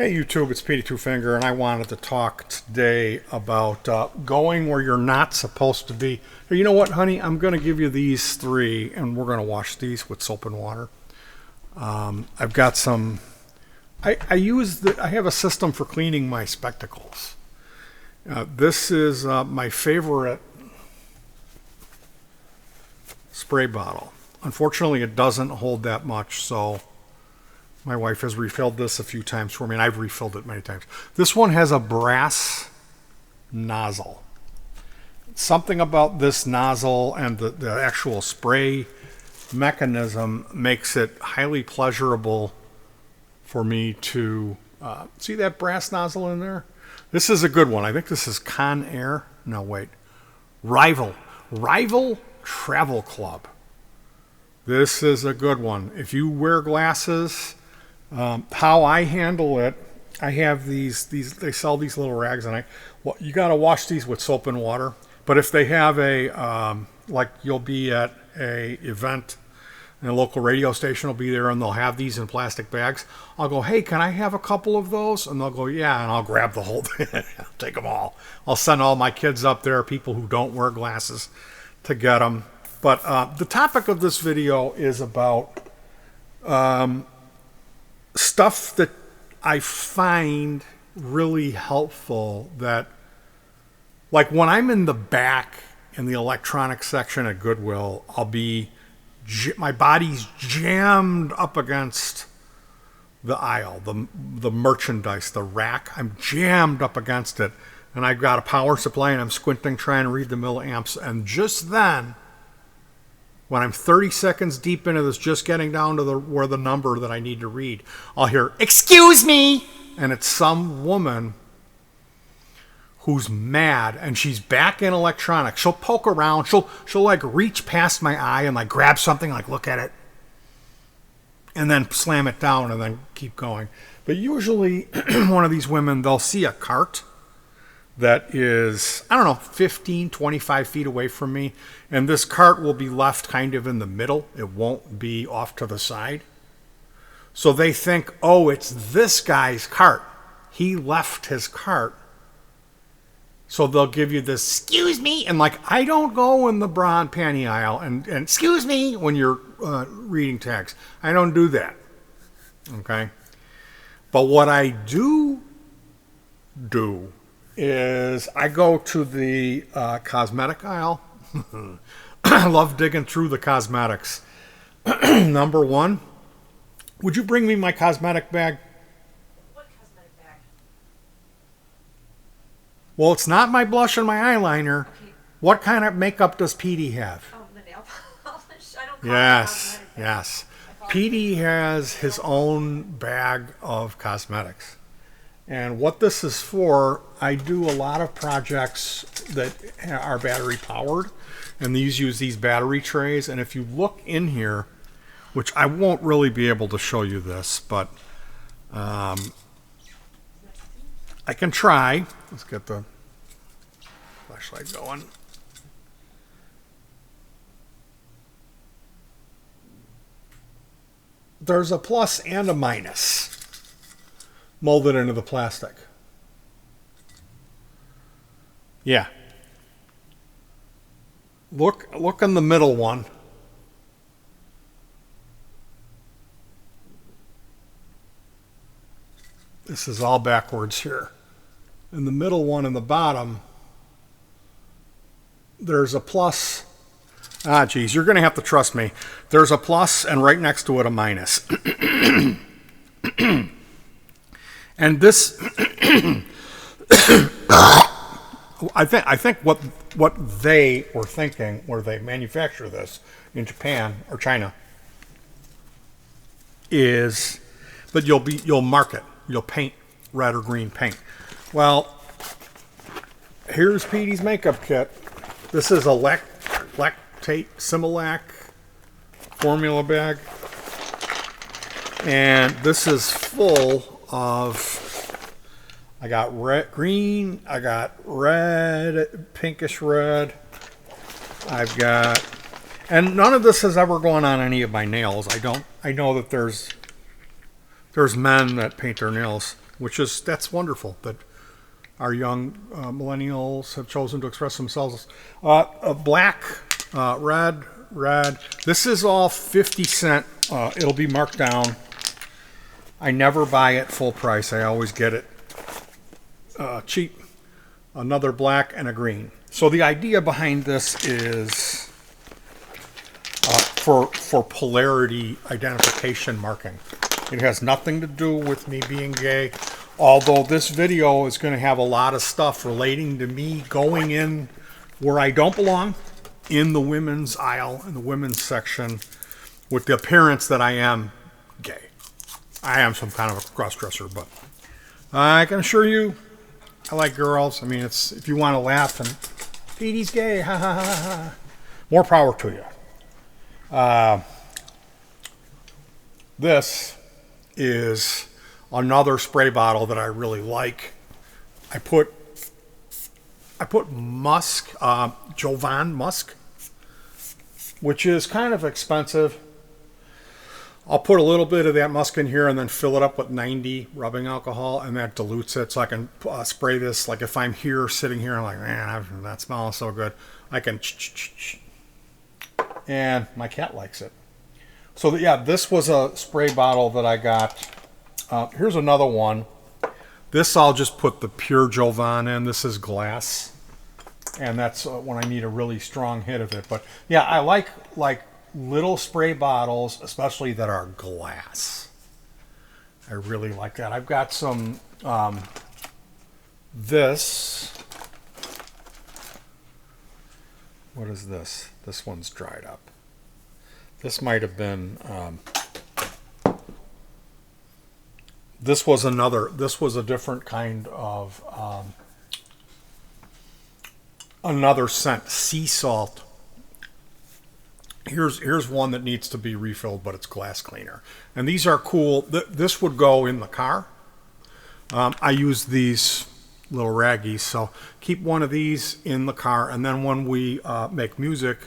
Hey YouTube, it's Petey Two Finger, and I wanted to talk today about going where you're not supposed to be. Hey, you know what, honey? I'm going to give you these three, and we're going to wash these with soap and water. I've got some. I have a system for cleaning my spectacles. This is my favorite spray bottle. Unfortunately, it doesn't hold that much, so my wife has refilled this a few times for me, and I've refilled it many times. This one has a brass nozzle. Something about this nozzle and the actual spray mechanism makes it highly pleasurable for me to see that brass nozzle in there. This is a good one. I think this is Conair. No, wait. Rival Travel Club. This is a good one. If you wear glasses, how I handle it, I have these they sell these little rags, and you got to wash these with soap and water. But if they have like you'll be at a event and a local radio station will be there and they'll have these in plastic bags, I'll go, hey, can I have a couple of those? And they'll go, yeah, and I'll grab the whole thing. I'll take them all. I'll send all my kids up there, people who don't wear glasses, to get them. But the topic of this video is about stuff that I find really helpful, that like when I'm in the back in the electronics section at Goodwill, my body's jammed up against the aisle, the merchandise, the rack. I'm jammed up against it, and I've got a power supply, and I'm squinting trying to read the milliamps, and just then, when I'm 30 seconds deep into this, just getting down to where the number that I need to read, I'll hear, "Excuse me!" And it's some woman who's mad, and she's back in electronics. She'll poke around. She'll like reach past my eye and like grab something, like look at it, and then slam it down and then keep going. But usually one of these women, they'll see a cart that is, I don't know, 15, 25 feet away from me. And this cart will be left kind of in the middle. It won't be off to the side. So they think, oh, it's this guy's cart. He left his cart. So they'll give you this, excuse me. And like, I don't go in the bra and panty aisle and excuse me when you're reading text. I don't do that. Okay. But what I do is I go to the cosmetic aisle. I love digging through the cosmetics. Number one, would you bring me my cosmetic bag? What cosmetic bag? Well, it's not my blush and my eyeliner. Okay. What kind of makeup does Petey have? Oh, the nail polish. I don't call Yes, it cosmetic. yes. Petey has his own bag of cosmetics. And what this is for, I do a lot of projects that are battery powered, and these use these battery trays. And if you look in here, which I won't really be able to show you this, but I can try. Let's get the flashlight going. There's a plus and a minus molded into the plastic. Yeah. Look in the middle one. This is all backwards here. In the middle one in the bottom, there's a plus. Ah, geez, you're going to have to trust me. There's a plus, and right next to it a minus. And this, I think what they were thinking, where they manufacture this in Japan or China, is that you'll mark it, you'll paint red or green paint. Well, here's Petey's makeup kit. This is a lactate Similac formula bag, and this is full of, I got red, green, I got red, pinkish red, I've got, and none of this has ever gone on any of my nails. I know that there's men that paint their nails that's wonderful that our young millennials have chosen to express themselves. Black, red. This is all 50 cent. It'll be marked down. I never buy it full price. I always get it cheap. Another black and a green. So the idea behind this is for polarity identification marking. It has nothing to do with me being gay, although this video is going to have a lot of stuff relating to me going in where I don't belong, in the women's aisle, in the women's section, with the appearance that I am gay. I am some kind of a cross-dresser, but I can assure you, I like girls. I mean, it's if you want to laugh and Petey's gay, ha ha ha ha. More power to you. This is another spray bottle that I really like. I put musk, Jovan musk, which is kind of expensive. I'll put a little bit of that musk in here and then fill it up with 90 rubbing alcohol, and that dilutes it, so I can spray this. Like if I'm here, sitting here, I'm like, man, that smells so good. I can, and my cat likes it. So yeah, this was a spray bottle that I got. Here's another one. This I'll just put the pure Jovan in. This is glass, and that's when I need a really strong hit of it. But yeah, I like little spray bottles, especially that are glass. I really like that. I've got some this. What is this? This one's dried up. This might have been this was a different kind of another scent, sea salt. Here's one that needs to be refilled, but it's glass cleaner. And these are cool. This would go in the car. I use these little raggies, so keep one of these in the car. And then when we make music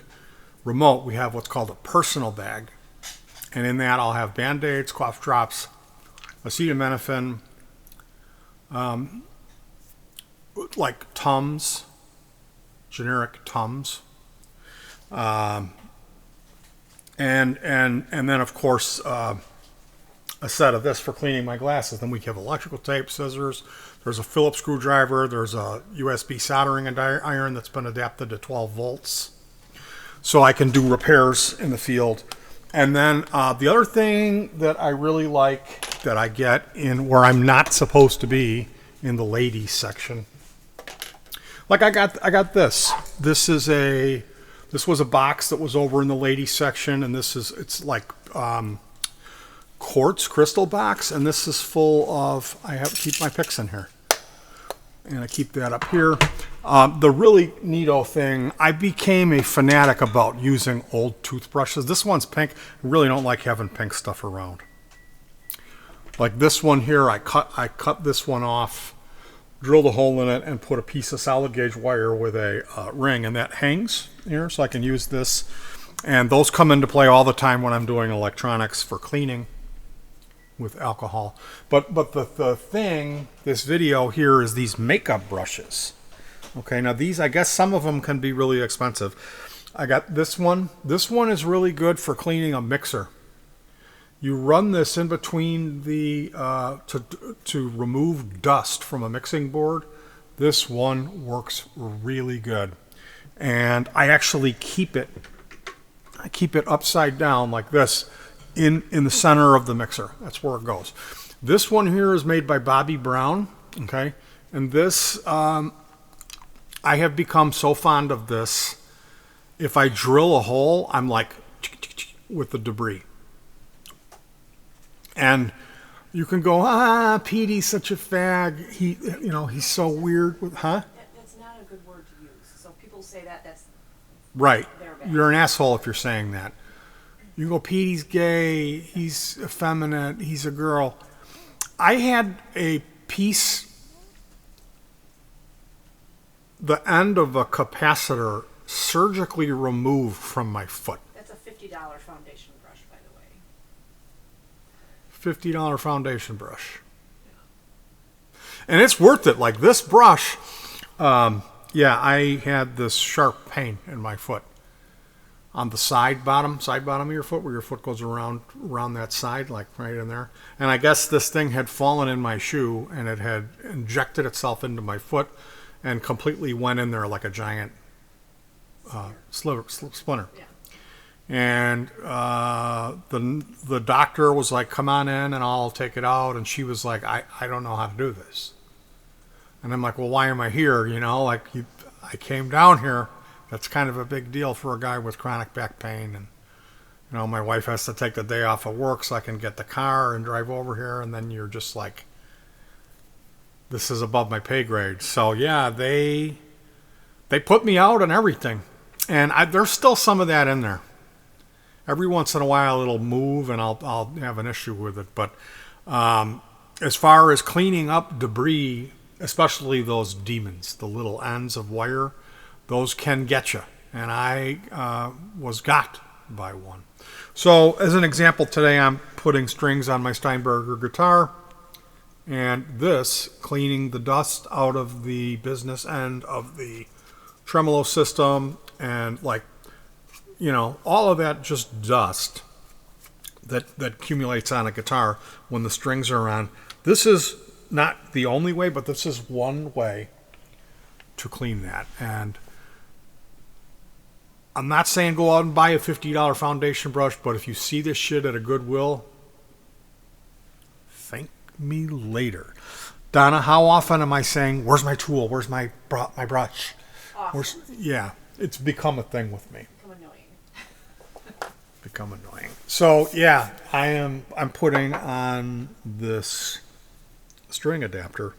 remote, we have what's called a personal bag. And in that I'll have Band-Aids, cough drops, acetaminophen, like Tums, generic Tums. And then of course a set of this for cleaning my glasses. Then we have electrical tape, scissors. There's a Phillips screwdriver. There's a USB soldering iron that's been adapted to 12 volts, so I can do repairs in the field. And then the other thing that I really like that I get in where I'm not supposed to be, in the ladies section. Like I got this. This was a box that was over in the ladies section, and it's like quartz crystal box, and this is full of, I have to keep my picks in here, and I keep that up here. The really neato thing, I became a fanatic about using old toothbrushes. This one's pink. I really don't like having pink stuff around. Like this one here, I cut this one off, drilled a hole in it, and put a piece of solid gauge wire with a ring, and that hangs here, so I can use this. And those come into play all the time when I'm doing electronics for cleaning with alcohol. But the thing, this video here, is these makeup brushes. Okay, now these, I guess some of them can be really expensive. I got this one. This one is really good for cleaning a mixer. You run this in between the to remove dust from a mixing board. This one works really good, and I actually keep it upside down like this in the center of the mixer. That's where it goes. This one here is made by Bobby Brown. Okay, and this I have become so fond of this. If I drill a hole, I'm like with the debris. And you can go, Petey's such a fag. He's so weird. That's not a good word to use. So people say that's right. Bad. You're an asshole if you're saying that. You go, Petey's gay. He's effeminate. He's a girl. I had a piece, the end of a capacitor, surgically removed from my foot. That's a $50 foundation brush, by the way. $50 foundation brush. And it's worth it. Like this brush, yeah, I had this sharp pain in my foot on the side bottom of your foot, where your foot goes around that side, like right in there. And I guess this thing had fallen in my shoe, and it had injected itself into my foot and completely went in there like a giant splinter. Yeah. And the doctor was like, "Come on in, and I'll take it out." And she was like, "I don't know how to do this." And I'm like, "Well, why am I here? You know, like I came down here. That's kind of a big deal for a guy with chronic back pain, and you know, my wife has to take the day off of work so I can get the car and drive over here." And then you're just like, "This is above my pay grade." So yeah, they put me out and everything, and there's still some of that in there. Every once in a while it'll move, and I'll have an issue with it. But as far as cleaning up debris, especially those demons, the little ends of wire, those can get you. And I was got by one. So as an example, today I'm putting strings on my Steinberger guitar, and this, cleaning the dust out of the business end of the tremolo system, and like, you know, all of that just dust that accumulates on a guitar when the strings are on. This is not the only way, but this is one way to clean that. And I'm not saying go out and buy a $50 foundation brush, but if you see this shit at a Goodwill, thank me later. Donna, how often am I saying, "Where's my tool? Where's my brush?" Yeah, it's become a thing with me. Become annoying. So yeah, I'm putting on this string adapter,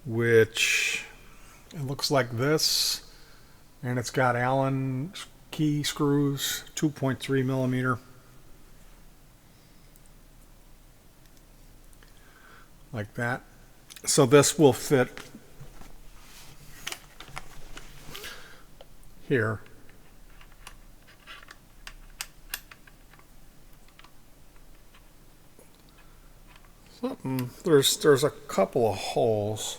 which it looks like this, and it's got Allen key screws, 2.3 millimeter, like that. So this will fit here. There's a couple of holes.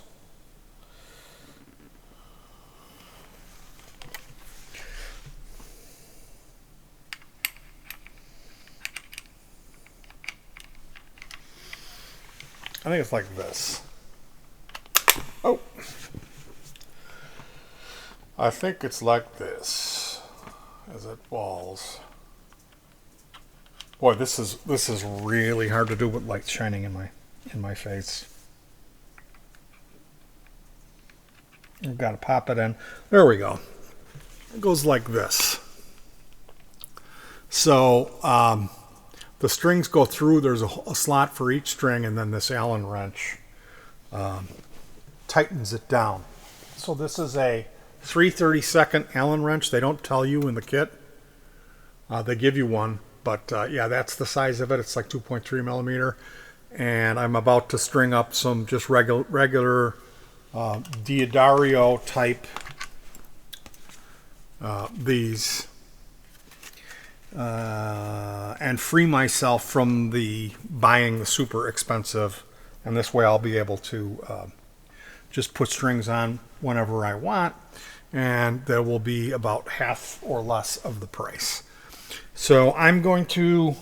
I think it's like this. Oh, I think it's like this as it falls. Boy, this is really hard to do with light shining in my face. I've got to pop it in. There we go. It goes like this. So the strings go through. There's a slot for each string, and then this Allen wrench tightens it down. So this is a 3/32 Allen wrench. They don't tell you in the kit. They give you one. But yeah, that's the size of it. It's like 2.3 millimeter. And I'm about to string up some just regular Diodario type these and free myself from buying the super expensive. And this way I'll be able to just put strings on whenever I want. And there will be about half or less of the price. So I'm going to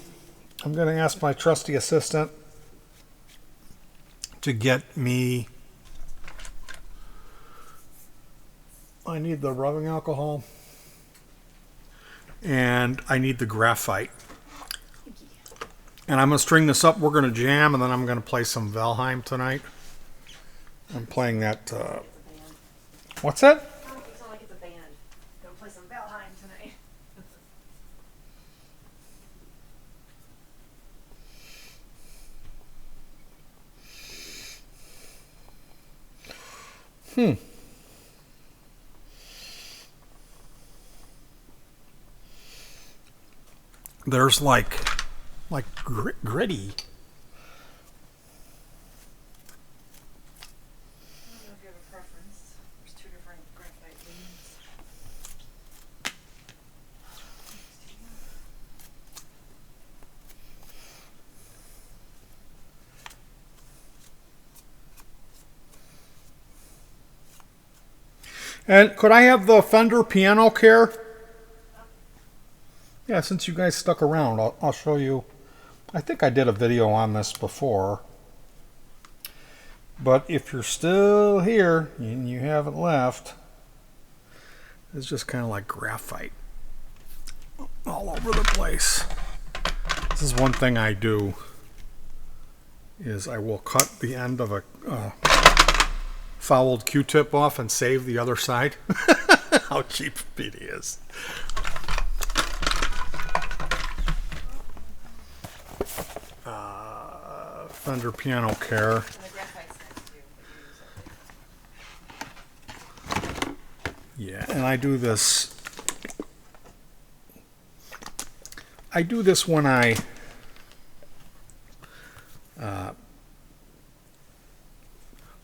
ask my trusty assistant to get me, I need the rubbing alcohol, and I need the graphite. And I'm going to string this up. We're going to jam, and then I'm going to play some Valheim tonight. I'm playing that, what's that? It's not like it's a band. Go play some Valheim tonight. There's like gritty. I don't know if you have a preference. There's two different graphite beams. And could I have the Fender piano care? Yeah, since you guys stuck around, I'll show you. I think I did a video on this before. But if you're still here and you haven't left, it's just kind of like graphite all over the place. This is one thing I do, is I will cut the end of a fouled Q-tip off and save the other side. How cheap petey is. Fender piano care. Yeah, and I do this. I do this when I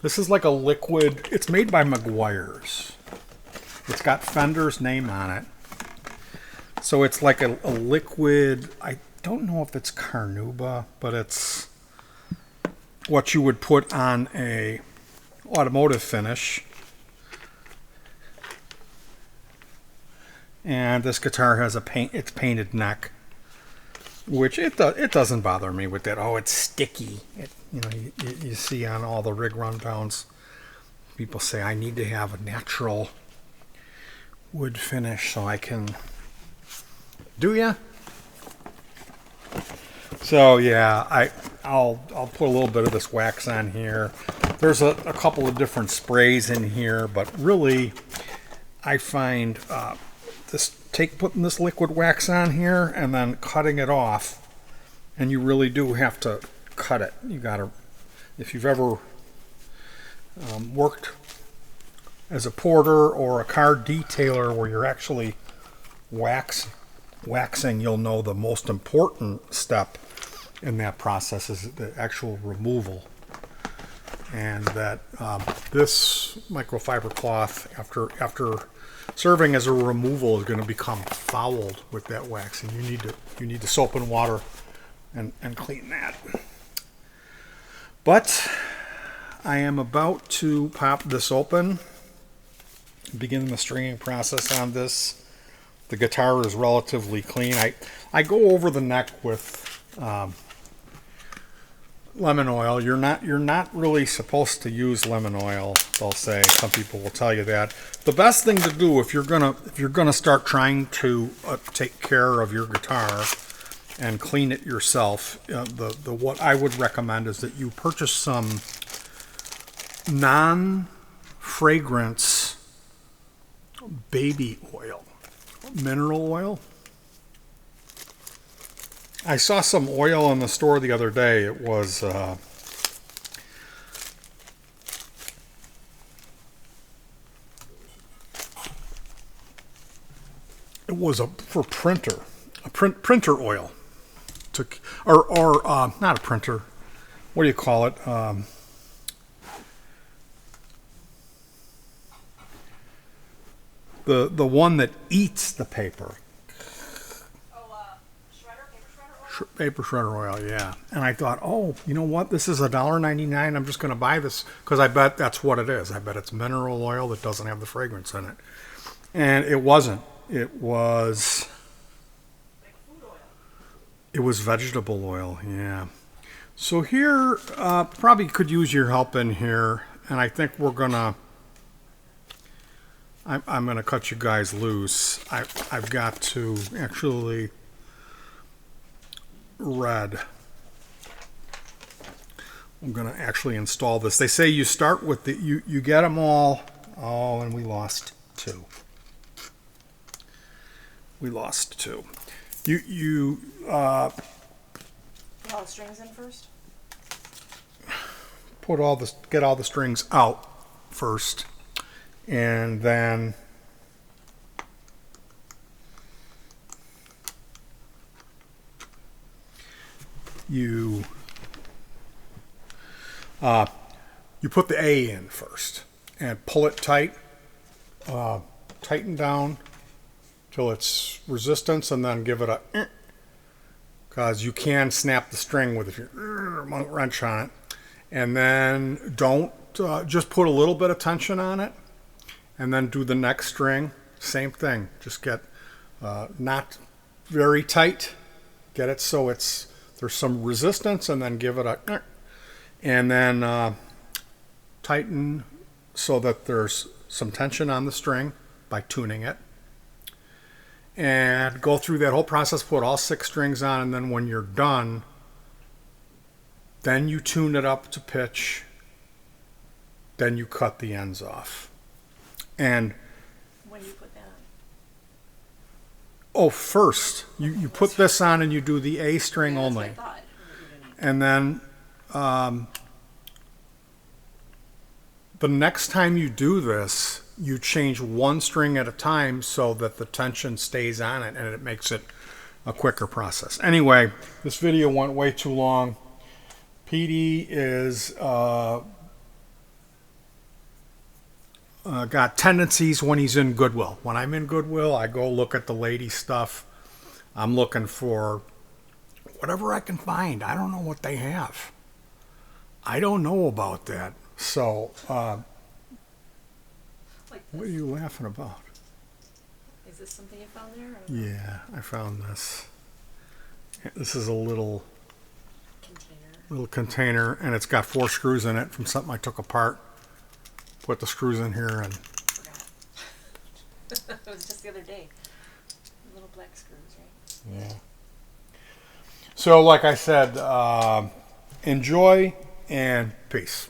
this is like a liquid. It's made by Meguiar's. It's got Fender's name on it. So it's like a liquid. I don't know if it's carnauba, but it's what you would put on a automotive finish. And this guitar has it's painted neck, which it doesn't bother me with that. Oh, it's sticky. You see on all the rig rundowns, people say I need to have a natural wood finish so I can. Do ya? So yeah, I'll put a little bit of this wax on here. There's a couple of different sprays in here, but really, I find putting this liquid wax on here and then cutting it off, and you really do have to cut it. You gotta, if you've ever worked as a porter or a car detailer where you're actually waxing, you'll know the most important step in that process is the actual removal. And that this microfiber cloth, after serving as a removal, is going to become fouled with that wax, and you need to soap and water and clean that. But I am about to pop this open, begin the stringing process on this. The guitar is relatively clean. I go over the neck with lemon oil. You're not really supposed to use lemon oil, they'll say. Some people will tell you that. The best thing to do if you're gonna start trying to take care of your guitar and clean it yourself, what I would recommend is that you purchase some non-fragrance baby oil, mineral oil. I saw some oil in the store the other day. It was for printer, printer oil, or not a printer. What do you call it? The one that eats the paper. Paper shredder oil, yeah. And I thought, oh, you know what? This is $1.99. I'm just going to buy this because I bet that's what it is. I bet it's mineral oil that doesn't have the fragrance in it. And it wasn't. It was vegetable oil, yeah. So here, probably could use your help in here. And I think we're gonna. I'm gonna cut you guys loose. I've got to actually. Red. I'm going to actually install this. They say you start with you get them all. Oh, and we lost two. We lost two. You all the strings in first? Get all the strings out first, and then you put the A in first and pull it tight, tighten down till it's resistance, and then give it a, because you can snap the string with if you wrench on it. And then don't just put a little bit of tension on it, and then do the next string. Same thing. Just get not very tight. Get it so there's some resistance, and then give it a, and then tighten so that there's some tension on the string by tuning it. And go through that whole process, put all 6 strings on, and then when you're done, then you tune it up to pitch, then you cut the ends off. And When do you put that on? oh, first, you put this on and you do the A string Yeah, that's only. what I thought. And then the next time you do this, you change 1 string at a time so that the tension stays on it, and it makes it a quicker process. Anyway, this video went way too long. Petey is got tendencies when he's in Goodwill. When I'm in Goodwill, I go look at the lady stuff. I'm looking for whatever I can find. I don't know what they have. I don't know about that. So, Like what are this. you laughing about? Is this something you found there? Or Yeah, I found this. This is a little container, and it's got 4 screws in it from something I took apart. Put the screws in here, and Forgot. It was just the other day. Little black screws, right? yeah. So, like I said, enjoy and peace.